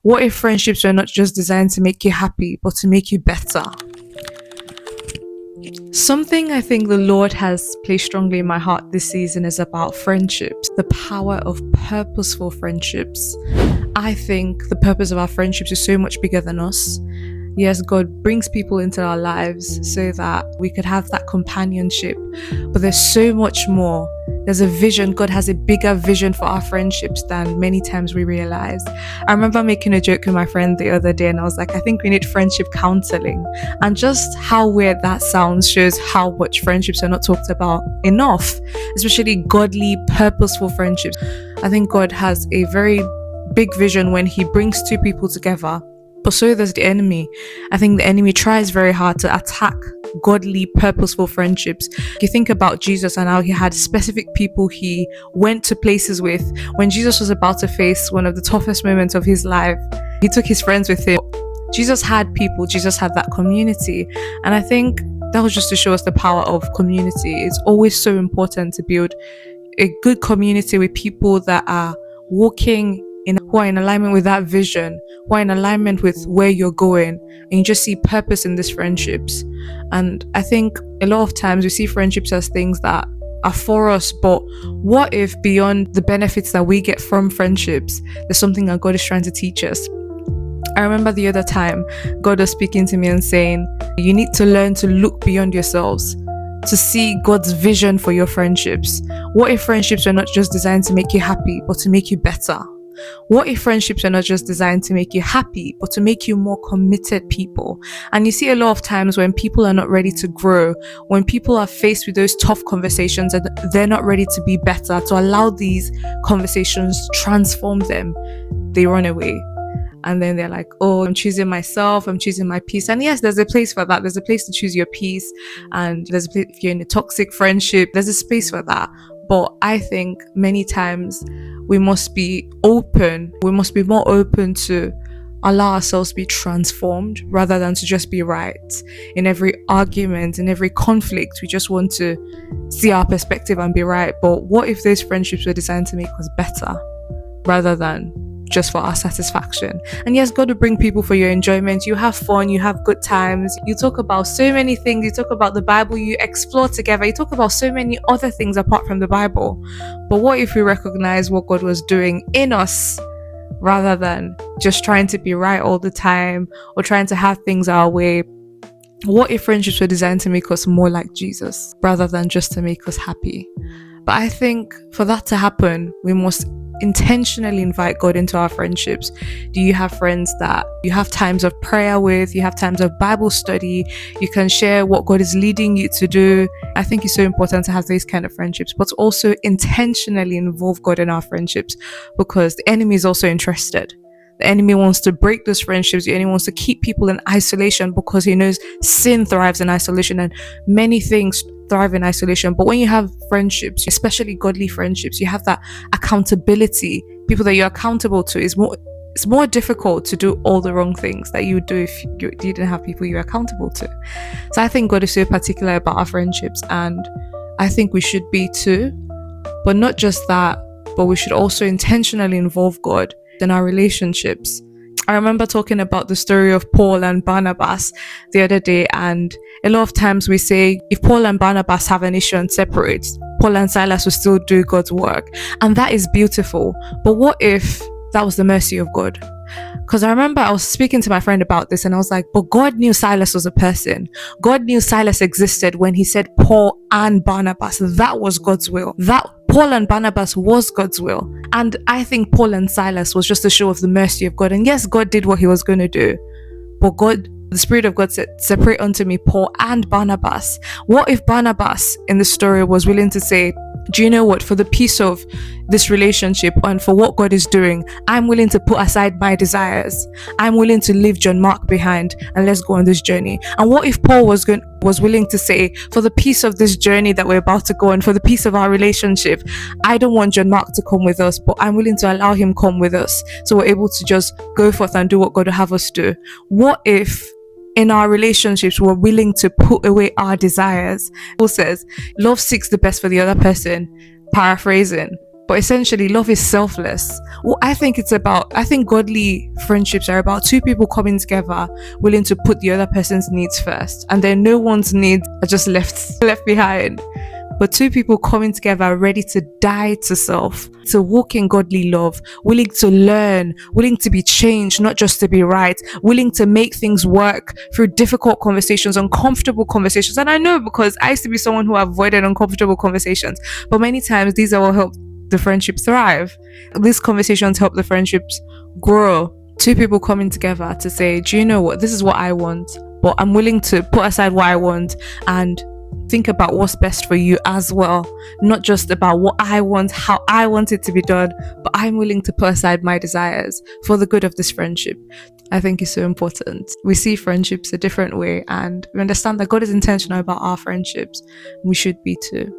What if friendships were not just designed to make you happy, but to make you better? Something I think the Lord has placed strongly in my heart this season is about friendships, the power of purposeful friendships. I think the purpose of our friendships is so much bigger than us. Yes, God brings people into our lives so that we could have that companionship, but there's so much more. There's a vision. God has a bigger vision for our friendships than many times we realize. I remember making a joke with my friend the other day, and I was like, I think we need friendship counseling. And just how weird that sounds shows how much friendships are not talked about enough, especially godly, purposeful friendships. I think God has a very big vision when He brings two people together. But so does the enemy. I think the enemy tries very hard to attack godly, purposeful friendships. You think about Jesus and how He had specific people He went to places with. When Jesus was about to face one of the toughest moments of His life, He took His friends with Him. Jesus had people, Jesus had that community. And I think that was just to show us the power of community. It's always so important to build a good community with people that are walking who are in alignment with that vision, who are in alignment with where you're going, and you just see purpose in these friendships. And I think a lot of times we see friendships as things that are for us, but what if beyond the benefits that we get from friendships, there's something that God is trying to teach us? I remember the other time God was speaking to me and saying, you need to learn to look beyond yourselves, to see God's vision for your friendships. What if friendships are not just designed to make you happy, but to make you better? What if friendships are not just designed to make you happy, but to make you more committed people? And you see a lot of times when people are not ready to grow, when people are faced with those tough conversations and they're not ready to be better, to allow these conversations transform them, they run away. And then they're like, oh, I'm choosing myself, I'm choosing my peace. And yes, there's a place for that. There's a place to choose your peace. And there's a place, if you're in a toxic friendship, there's a space for that. But I think many times we must be open. We must be more open to allow ourselves to be transformed rather than to just be right. In every argument, in every conflict, we just want to see our perspective and be right. But what if those friendships were designed to make us better rather than just for our satisfaction? And yes, God will bring people for your enjoyment. You have fun, you have good times, you talk about so many things, you talk about the Bible, you explore together, you talk about so many other things apart from the Bible. But what if we recognize what God was doing in us rather than just trying to be right all the time or trying to have things our way? What if friendships were designed to make us more like Jesus rather than just to make us happy? But I think for that to happen, we must intentionally invite God into our friendships. Do you have friends that you have times of prayer with? You have times of Bible study? You can share what God is leading you to do. I think it's so important to have these kind of friendships, but also intentionally involve God in our friendships, because the enemy is also interested. The enemy wants to break those friendships. The enemy wants to keep people in isolation because he knows sin thrives in isolation and many things thrive in isolation. But when you have friendships, especially godly friendships, you have that accountability. People that you're accountable to. It's more difficult to do all the wrong things that you would do if you didn't have people you're accountable to. So I think God is so particular about our friendships, and I think we should be too. But not just that, but we should also intentionally involve God in our relationships. I remember talking about the story of Paul and Barnabas the other day, and a lot of times we say if Paul and Barnabas have an issue and separate, Paul and Silas will still do God's work, and that is beautiful. But what if that was the mercy of God? Because I remember I was speaking to my friend about this, and I was like, but God knew Silas was a person. God knew Silas existed when He said Paul and Barnabas. That was God's will. That Paul and Barnabas was God's will. And I think Paul and Silas was just a show of the mercy of God. And yes, God did what He was going to do. But God, the Spirit of God said, separate unto me Paul and Barnabas. What if Barnabas in the story was willing to say, do you know what, for the peace of this relationship and for what God is doing, I'm willing to put aside my desires. I'm willing to leave John Mark behind and let's go on this journey. And what if Paul was willing to say, for the peace of this journey that we're about to go on, for the peace of our relationship, I don't want John Mark to come with us, but I'm willing to allow him come with us, so we're able to just go forth and do what God will have us do. What if in our relationships we're willing to put away our desires? Paul says, love seeks the best for the other person, paraphrasing, but But essentially, love is selfless. Well, I think godly friendships are about two people coming together, willing to put the other person's needs first, and then no one's needs are just left behind. But two people coming together, ready to die to self, to walk in godly love, willing to learn, willing to be changed, not just to be right, willing to make things work through difficult conversations, uncomfortable conversations. And I know, because I used to be someone who avoided uncomfortable conversations, but many times these are what help the friendship thrive. These conversations help the friendships grow. Two people coming together to say, do you know what? This is what I want, but I'm willing to put aside what I want and think about what's best for you as well. Not just about what I want, how I want it to be done, but I'm willing to put aside my desires for the good of this friendship. I think is so important. We see friendships a different way, and we understand that God is intentional about our friendships. We should be too.